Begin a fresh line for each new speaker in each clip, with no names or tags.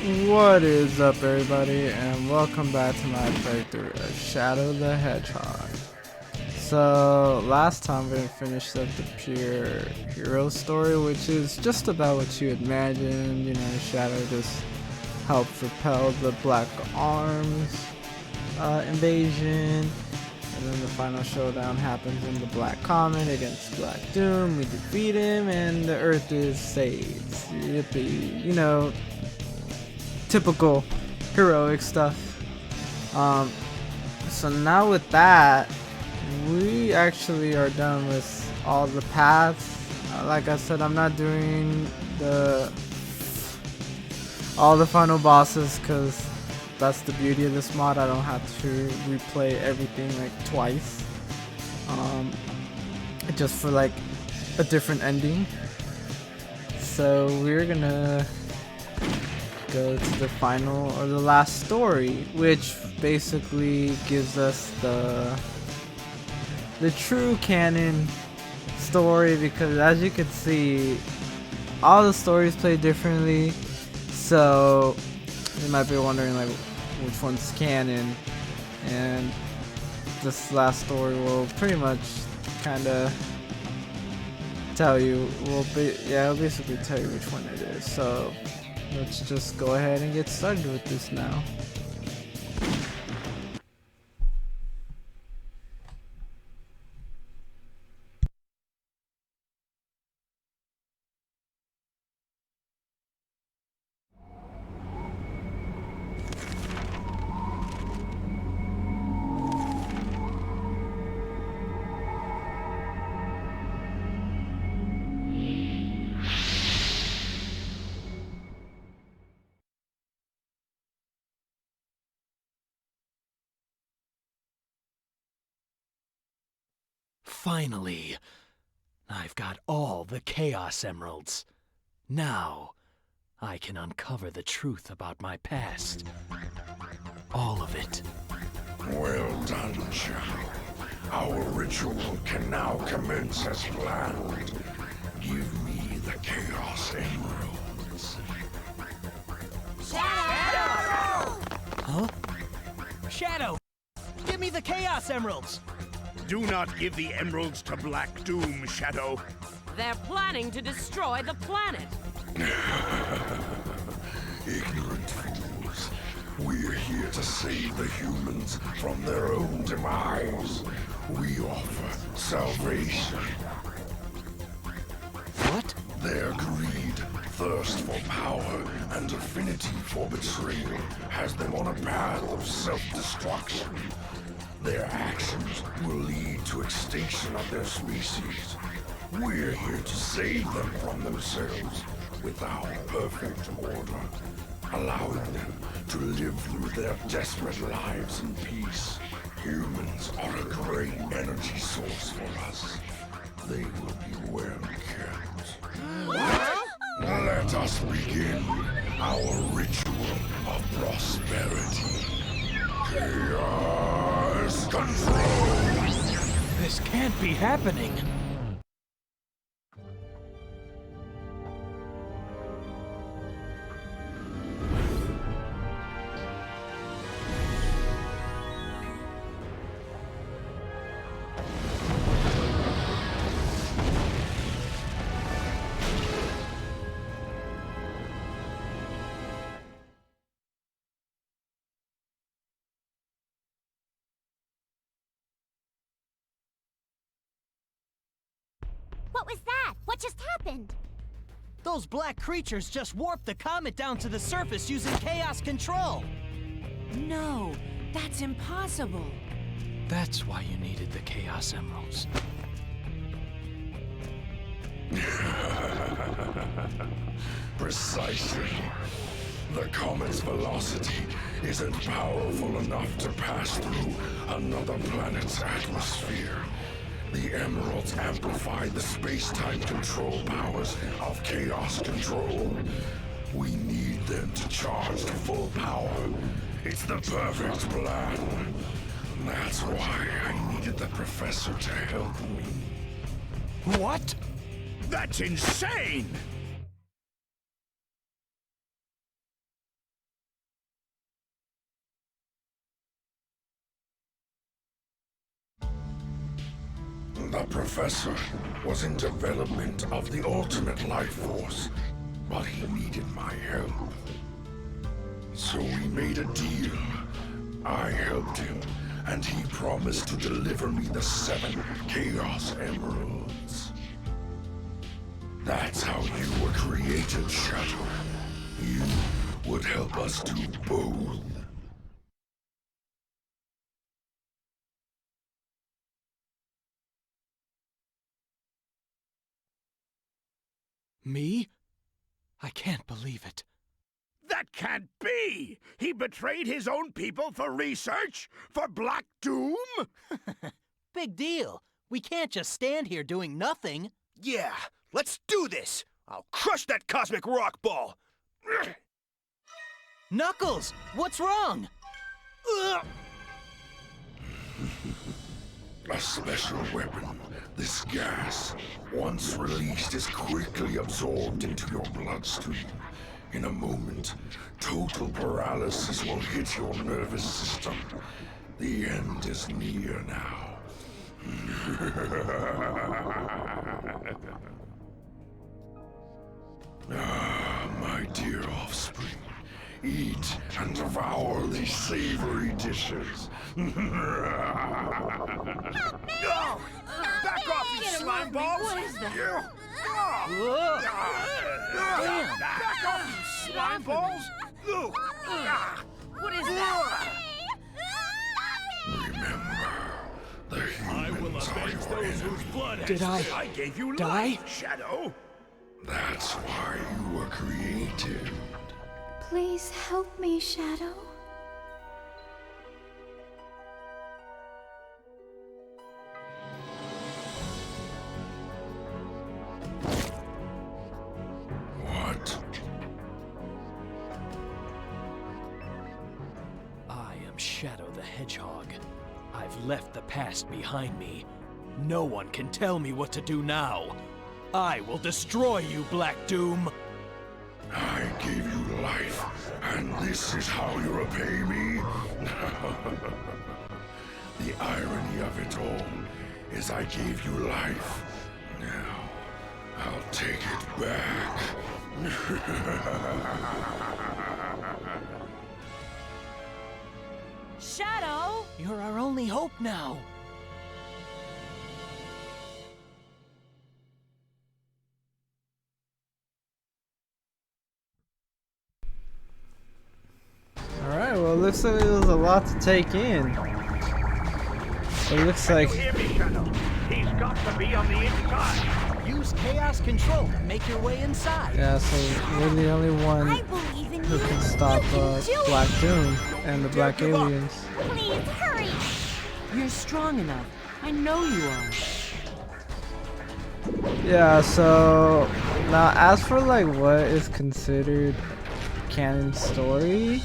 What is up, everybody, and welcome back to my playthrough of Shadow the Hedgehog. So last time we finished up the pure hero story, which is just about what you imagined. You know, Shadow just helped repel the Black Arms invasion, and then the final showdown happens in the Black Comet against Black Doom. We defeat him, and the Earth is saved. Yippee! You know, typical heroic stuff. So now with that, we actually are done with all the paths. Like I said, I'm not doing all the final bosses because that's the beauty of this mod. I don't have to replay everything like twice, just for like a different ending. So we're gonna go to the final or the last story, which basically gives us the true canon story, because as you can see, all the stories play differently. So you might be wondering like which one's canon, and this last story will pretty much kind of tell you. It'll basically tell you which one it is. So let's just go ahead and get started with this now.
Finally, I've got all the Chaos Emeralds. Now, I can uncover the truth about my past. All of it.
Well done, Shadow. Our ritual can now commence as planned. Give me the Chaos Emeralds.
Huh? Shadow! Give me the Chaos Emeralds!
Do not give the emeralds to Black Doom, Shadow.
They're planning to destroy the planet.
Ignorant fools. We're here to save the humans from their own demise. We offer salvation.
What?
Their greed, thirst for power, and affinity for betrayal has them on a path of self-destruction. Their actions will lead to extinction of their species. We're here to save them from themselves with our perfect order, allowing them to live through their desperate lives in peace. Humans are a great energy source for us. They will be well kept. Let us begin our ritual of prosperity. Chaos control!
This can't be happening.
What was that? What just happened?
Those black creatures just warped the comet down to the surface using chaos control.
No, that's impossible.
That's why you needed the Chaos Emeralds.
Precisely. The comet's velocity isn't powerful enough to pass through another planet's atmosphere. The emeralds amplify the space-time control powers of chaos control. We need them to charge to full power. It's the perfect plan. That's why I needed the professor to help me.
What?
That's insane!
professor was in development of the ultimate life force, but he needed my help. So we made a deal. I helped him, and he promised to deliver me the 7 Chaos Emeralds. That's how you were created, Shadow. You would help us do both.
Me? I can't believe it.
That can't be! He betrayed his own people for research? For Black Doom?
Big deal. We can't just stand here doing nothing.
Yeah, let's do this! I'll crush that cosmic rock ball!
Knuckles, what's wrong?
A special weapon. This gas, once released, is quickly absorbed into your bloodstream. In a moment, total paralysis will hit your nervous system. The end is near now. Ah, my dear offspring. Eat and devour these savory dishes.
No! Back off, you slime balls!
What is that?
Back off, you slime balls!
What is that?
Remember, the humans are your enemy.
Did I
gave you
die?
life, Shadow!
That's why you were created.
Please help me, Shadow.
What?
I am Shadow the Hedgehog. I've left the past behind me. No one can tell me what to do now. I will destroy you, Black Doom!
I gave you life, and this is how you repay me? The irony of it all is I gave you life. Now, I'll take it back.
Shadow!
You're our only hope now.
Alright, well, it looks like there was a lot to take in. It looks like.
You hear me, Shadow? He's got to be on the inside!
Use chaos control to make your way inside.
Yeah, so we're the only one
I believe in
who
you.
can stop
You can do
Black
it.
Doom and the Black Aliens.
Please hurry.
You're strong enough. I know you are.
Yeah, so now as for like what is considered canon story,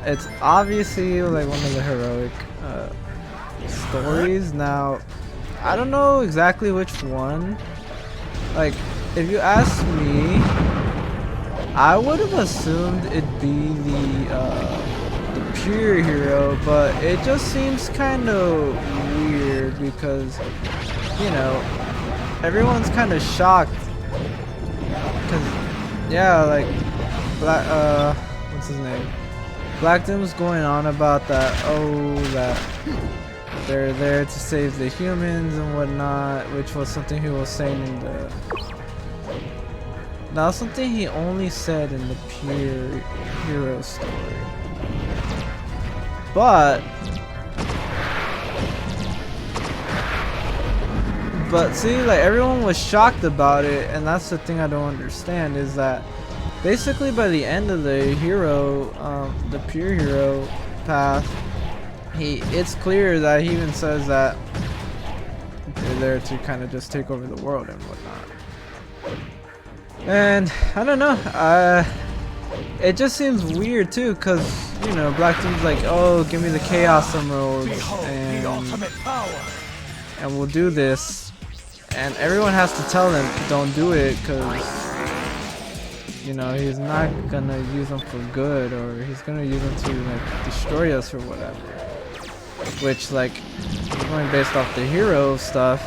it's obviously like one of the heroic stories. Now I don't know exactly which one. Like, if you ask me, I would have assumed it'd be the pure hero, but it just seems kind of weird because, you know, everyone's kind of shocked because, yeah, like what's his name? Black Doom's going on about that, that they're there to save the humans and whatnot, which was something he was saying in the. Now, something he only said in the pure hero story. But see, like, everyone was shocked about it, and that's the thing I don't understand is that basically by the end of the hero, the pure hero path, it's clear that he even says that they're there to kind of just take over the world and whatnot. And I don't know, it just seems weird too, cause you know Black Doom's like, oh, give me the Chaos Emeralds and we'll do this, and everyone has to tell him don't do it, cause you know he's not gonna use them for good, or he's gonna use them to like destroy us or whatever. which like going based off the hero stuff.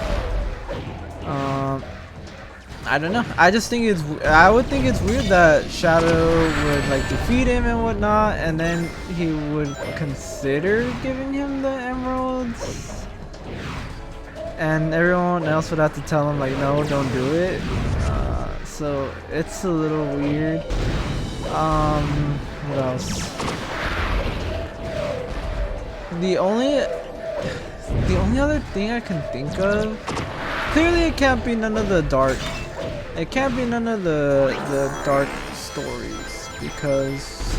I don't know. I just think I would think it's weird that Shadow would like defeat him and whatnot, and then he would consider giving him the emeralds, and everyone else would have to tell him like, no, don't do it. So it's a little weird. What else? The only other thing I can think of, clearly it can't be none of the dark. It can't be none of the dark stories, because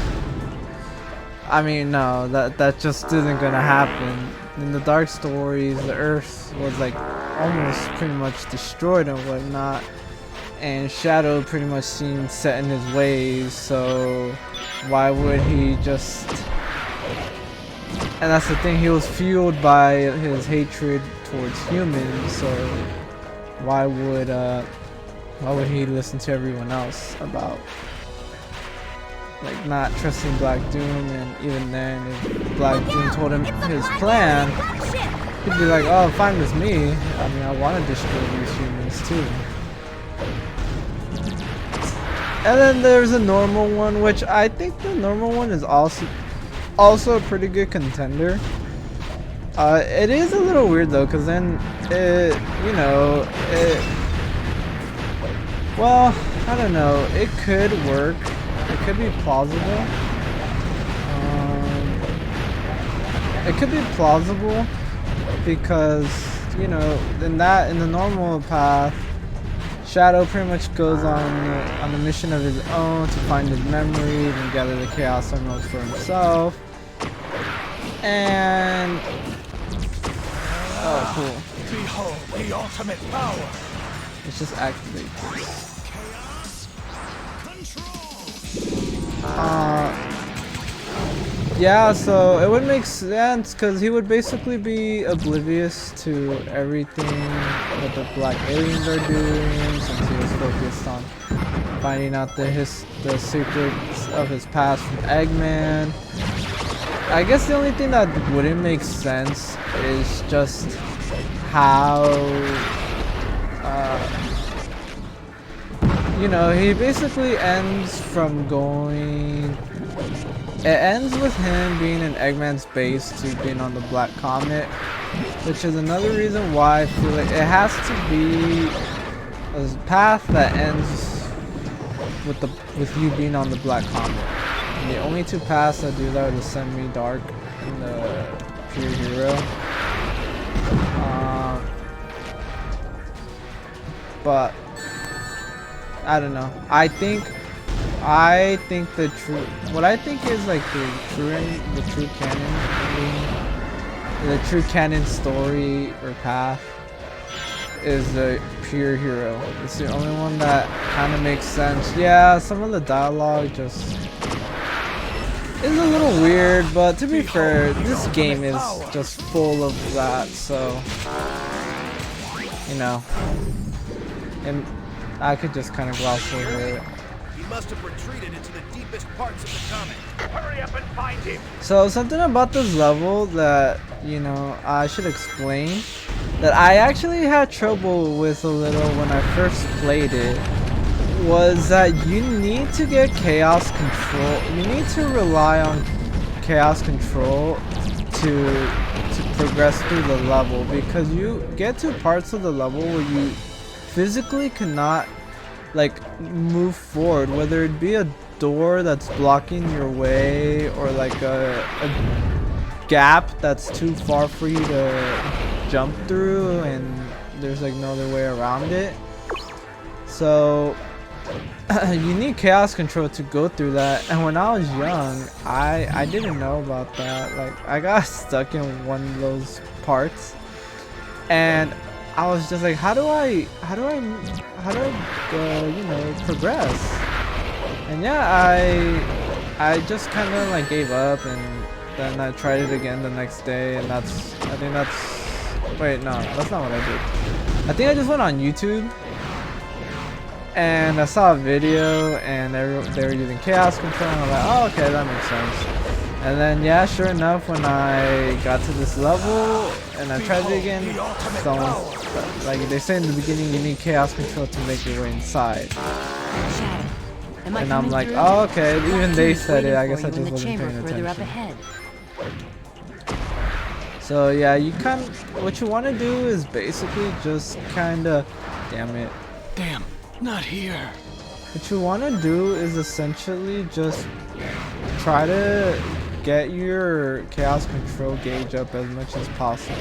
I mean, no, that just isn't gonna happen. In the dark stories, the Earth was like almost pretty much destroyed and whatnot, and Shadow pretty much seemed set in his ways. So why would he just? And that's the thing, he was fueled by his hatred towards humans. So why would he listen to everyone else about like not trusting Black Doom? And even then, if Black Doom told him his plan, he'd be like, oh, fine with me. I mean, I want to destroy these humans too. And then there's a normal one, which I think the normal one is also a pretty good contender. It is a little weird though, because then well, I don't know, it could work, it could be plausible. It could be plausible because, you know, in the normal path, Shadow pretty much goes on a mission of his own to find his memories and gather the Chaos Emeralds for himself. And oh, cool.
Behold the ultimate power.
Let's just activate this. Yeah, so it would make sense because he would basically be oblivious to everything that the black aliens are doing, since he was focused on finding out the secrets of his past from Eggman. I guess the only thing that wouldn't make sense is just how you know, he basically ends from going. It ends with him being in Eggman's base to being on the Black Comet, which is another reason why I feel like it has to be a path that ends with you being on the Black Comet. And the only two paths that do that are the Semi-Dark and the Pure Hero. But I don't know. I think the true, what I think is like the true canon story or path is the Pure Hero. It's the only one that kind of makes sense. Yeah, some of the dialogue just is a little weird, but to be fair, this game is just full of that, so you know, and I could just kind of gloss over it.
He must have retreated into the deepest parts of the comet.
Hurry up and find him.
So something about this level that, you know, I should explain, that I actually had trouble with a little when I first played it, was that you need to get chaos control. You need to rely on chaos control to progress through the level, because you get to parts of the level where you physically cannot like move forward, whether it be a door that's blocking your way or like a gap that's too far for you to jump through and there's like no other way around it. So you need chaos control to go through that, and when I was young, I didn't know about that. Like, I got stuck in one of those parts and I was just like, how do I you know, progress? And yeah, I just kind of like gave up, and then I tried it again the next day, and wait, no, that's not what I did. I think I just went on YouTube and I saw a video and they were using chaos control, and I'm like, oh, okay, that makes sense. And then yeah, sure enough, when I got to this level and I tried it again, like they say in the beginning, you need chaos control to make your way inside.
Shadow, am I
And I'm
coming
like,
through?
oh, okay, even
Black
they
Doom's
said it.
waiting
I guess
for
I
you in
just
the
wasn't
chamber
paying
further up
attention.
ahead.
So yeah, you what you want to do is basically just kind of, damn it.
Damn, not here.
What you want to do is essentially just try to get your chaos control gauge up as much as possible.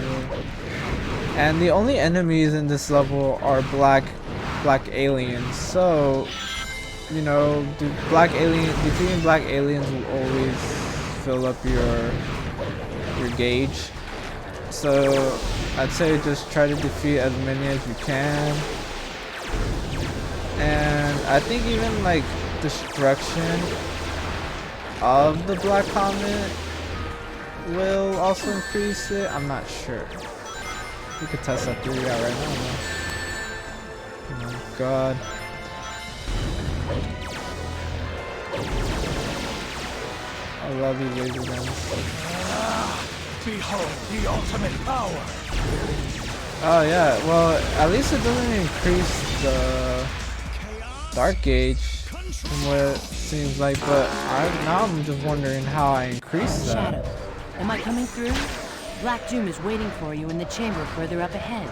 And the only enemies in this level are black aliens. So, you know, defeating black aliens will always fill up your gauge. So I'd say just try to defeat as many as you can. And I think even like destruction of the black comet will also increase it. I'm not sure. We could test that theory out right now. Oh my god. I love these laser guns.
Behold the ultimate power.
Oh yeah, well at least it doesn't increase the dark gauge from what it seems like, but now I'm just wondering how I increase that.
Shadow, am I coming through? Black Doom is waiting for you in the chamber further up ahead.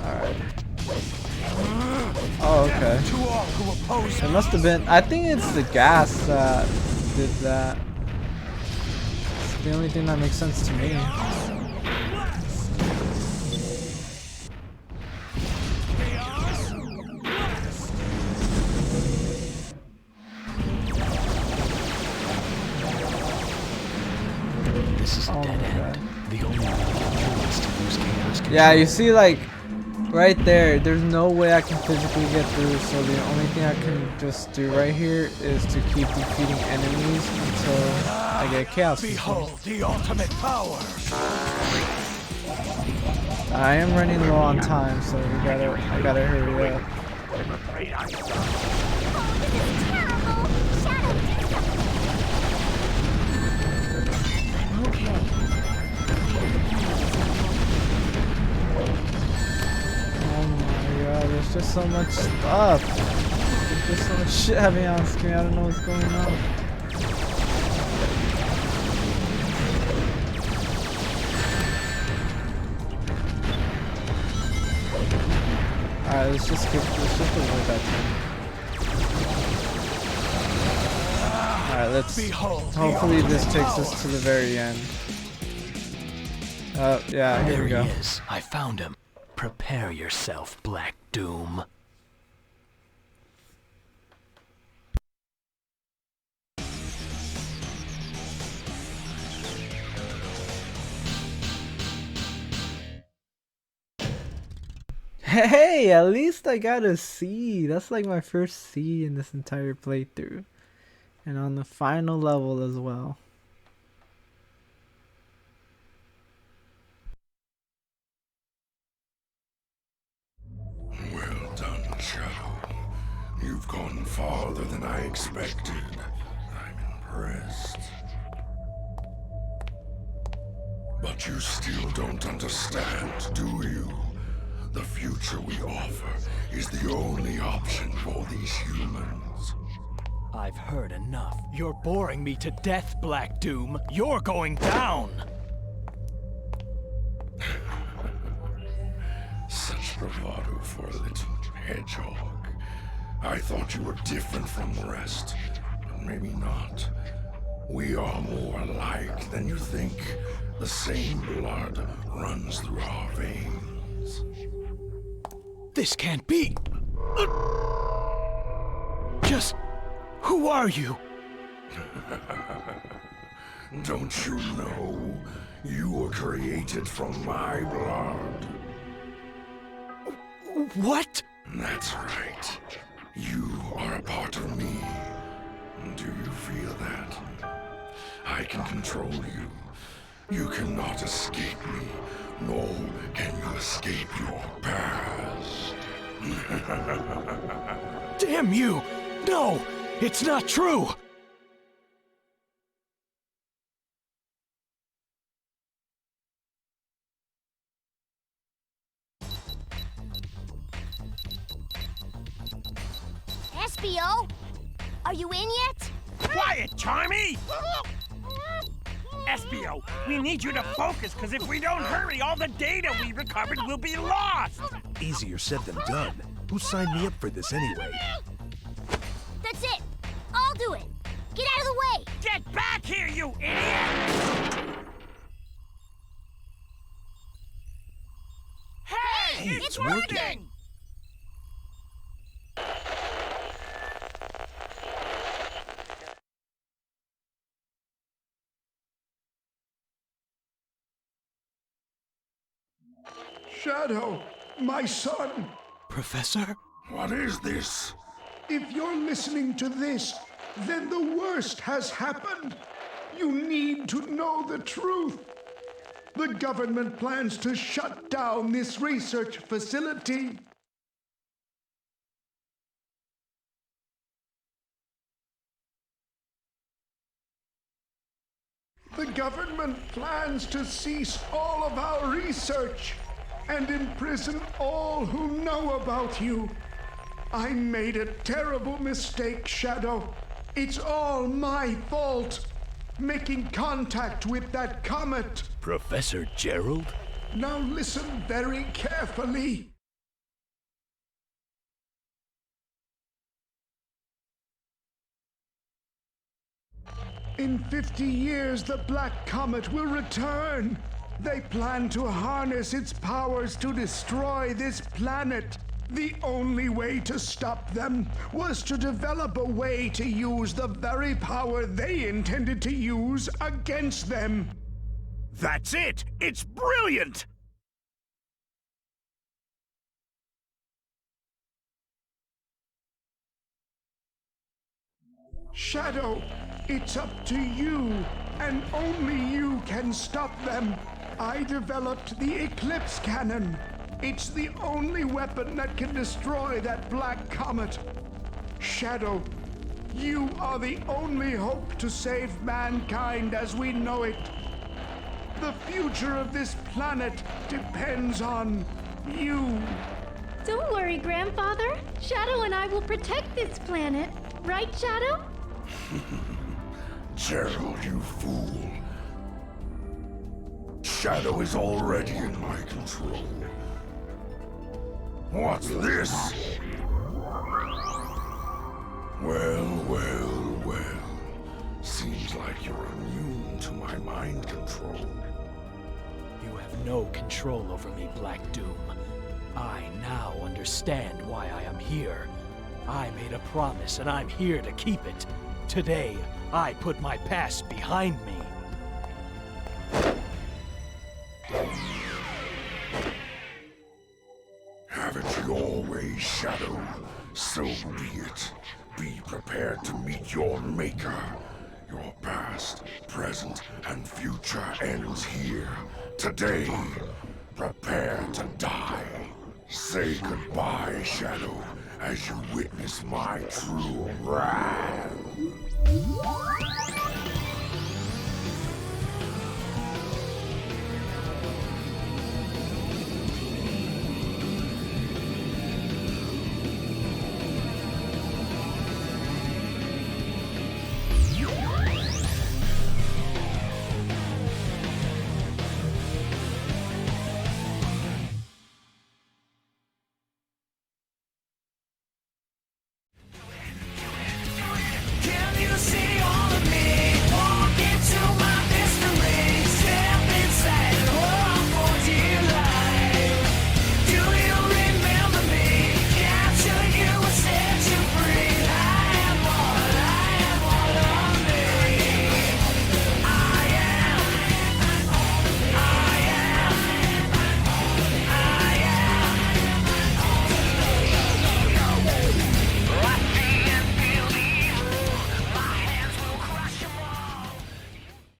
Alright. Oh, okay.
To all who oppose
It must have been, I think it's the gas that did that. It's the only thing that makes sense to me.
This is a dead end. The only way to lose chaos control.
Yeah, you see, like, right there's no way I can physically get through, so the only thing I can just do right here is to keep defeating enemies until I get chaos control.
Behold the ultimate power.
I am running low on time, so I gotta hurry up.
Okay.
Oh my god, there's just so much stuff. There's just so much shit happening on screen, I don't know what's going on. Alright, let's just avoid that thing. Alright, let's hopefully this takes us to the very end. Yeah, here
There
we go.
he is. I found him. Prepare yourself, Black Doom.
Hey, at least I got a C. That's like my first C in this entire playthrough. And on the final level as well.
Well done, Shadow. You've gone farther than I expected. I'm impressed. But you still don't understand, do you? The future we offer is the only option for these humans.
I've heard enough. You're boring me to death, Black Doom. You're going down!
Such bravado for a little hedgehog. I thought you were different from the rest, but maybe not. We are more alike than you think. The same blood runs through our veins.
This can't be. Just who are you?
Don't you know? You were created from my blood.
What?
That's right. You are a part of me. Do you feel that? I can control you. You cannot escape me, nor can you escape your past.
Damn you! No! It's not true!
Espio, are you in yet?
Quiet, Charmy! Espio, we need you to focus, because if we don't hurry, all the data we recovered will be lost!
Easier said than done. Who signed me up for this anyway?
That's it. I'll do it. Get out of the way.
Get back here, you idiot! Hey,
it's working!
Shadow, my son,
Professor?
what is this?
If you're listening to this, then the worst has happened. You need to know the truth. The government plans to shut down this research facility. The government plans to cease all of our research and imprison all who know about you. I made a terrible mistake, Shadow. It's all my fault. Making contact with that comet.
Professor Gerald?
Now listen very carefully. In 50 years, the Black Comet will return. They plan to harness its powers to destroy this planet. The only way to stop them was to develop a way to use the very power they intended to use against them.
That's it! It's brilliant!
Shadow, it's up to you, and only you can stop them. I developed the Eclipse Cannon. It's the only weapon that can destroy that black comet. Shadow, you are the only hope to save mankind as we know it. The future of this planet depends on you.
Don't worry, Grandfather. Shadow and I will protect this planet. Right, Shadow?
Gerald, you fool. Shadow is already in my control. What's this? Well. Seems like you're immune to my mind control.
You have no control over me, Black Doom. I now understand why I am here. I made a promise and I'm here to keep it. Today, I put my past behind me.
Have it your way, Shadow. So be it. Be prepared to meet your maker. Your past, present, and future ends here. Today, prepare to die. Say goodbye, Shadow, as you witness my true wrath.